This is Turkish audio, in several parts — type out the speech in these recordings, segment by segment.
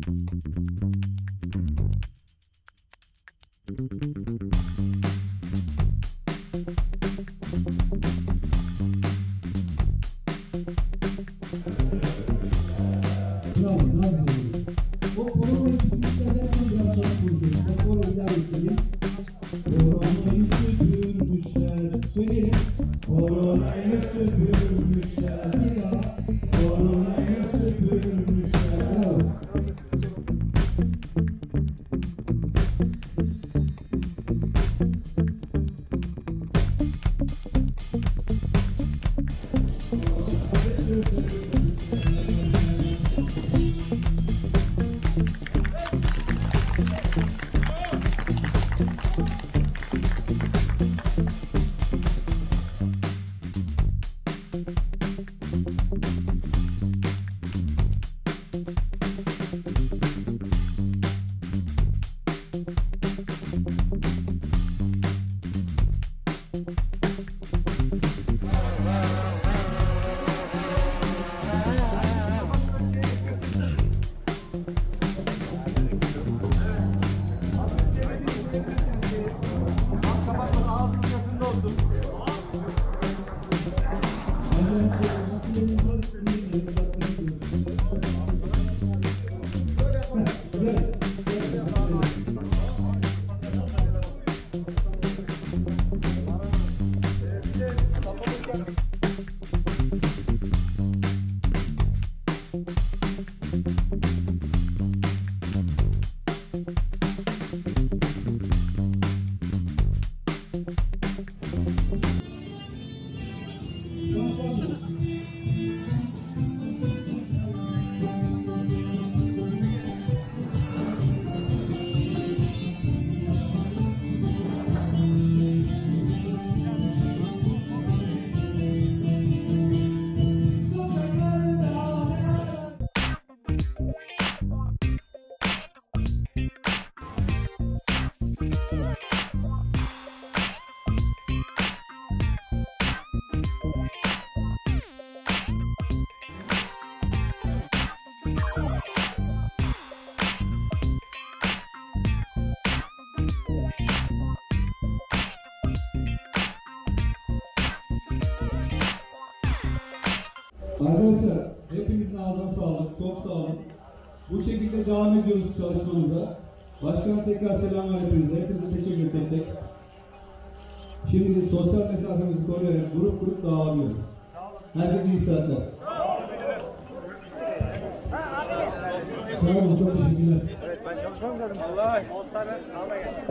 O koronayı süpürmüşlerden biraz sonra konuşuyoruz. O koronayı daha göstereyim. Koronayı süpürmüşler. Söyleyelim. Koronayı süpürmüşler. Bir daha. Koronayı süpürmüşler. Bravo. Arkadaşlar hepinizin ağzına sağlık, çok sağ olun. Bu şekilde devam ediyoruz çalışmamıza. Başkan tekrar selamlar hepinize. Hepinize teşekkür ederim tek. Şimdi sosyal mesafemizi koruyarak grup dağılıyoruz. Herkese iyi saatler. Sağ olun, çok teşekkürler. Evet, ben çalışmam dedim. Allah. Allah gel.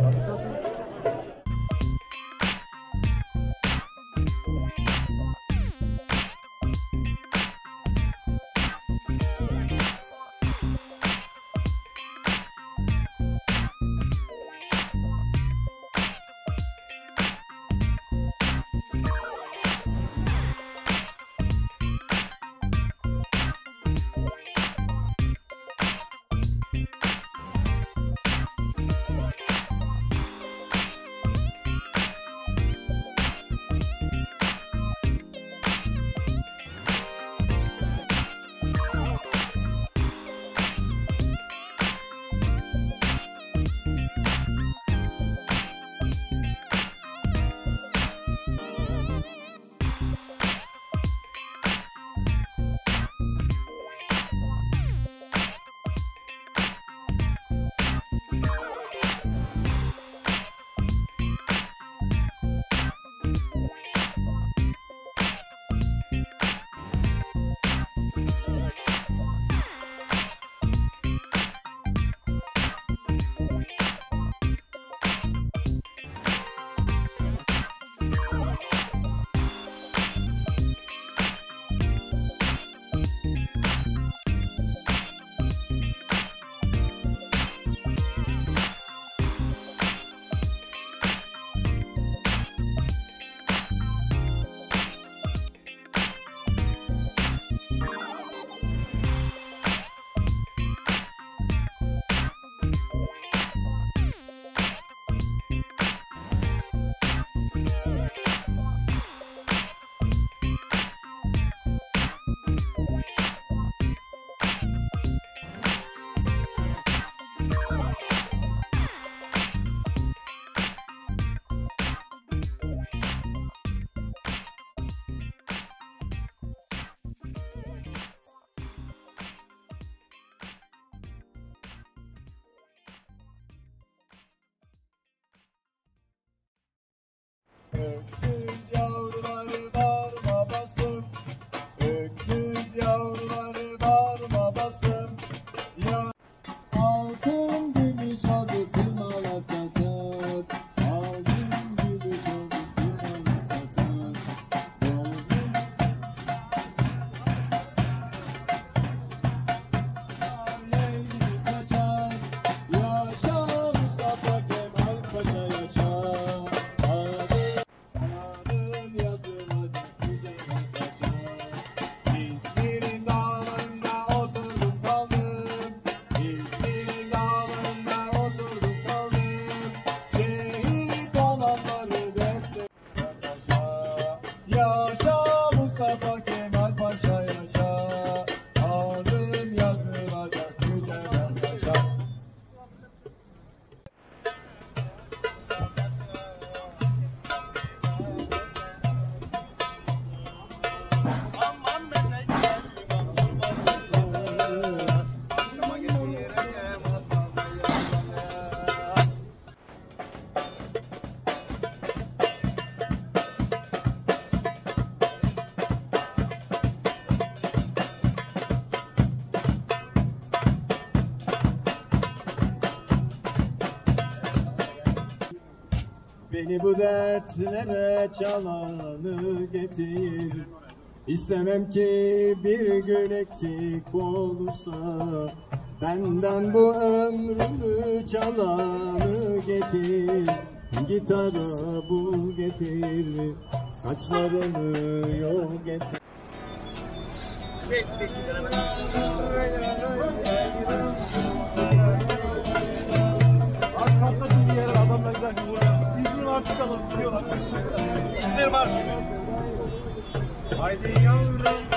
Öksüz yavruları bağrıma bastım. Öksüz yavruları bağrıma bastım. Ya altın gümüş oldu sırmalar çaçar. Altın gümüş oldu sırmalar çaçar. Yel gibi kaçar. Yaşa Mustafa Kemal Paşa yaşa. Adın yazılacak güzel paşa. İzmir'in dağlarında oturdum kaldım. İzmir'in dağlarında oturdum kaldım. Şehit olanları defter paşa. Yaşa Mustafa Kemal Paşa yaşa. Adın yazılacak güzel paşa. Beni bu dertlere çalanı getir. İstemem ki bir gün eksik olursa. Benden bu ömrümü çalanı getir. Gitara bul getir. Saçlarını yol getir. Patlatın bir yere adamlar gider ki burada. İzmir marşı çalın diyorlar. İzmir marşı. Haydi yavrum.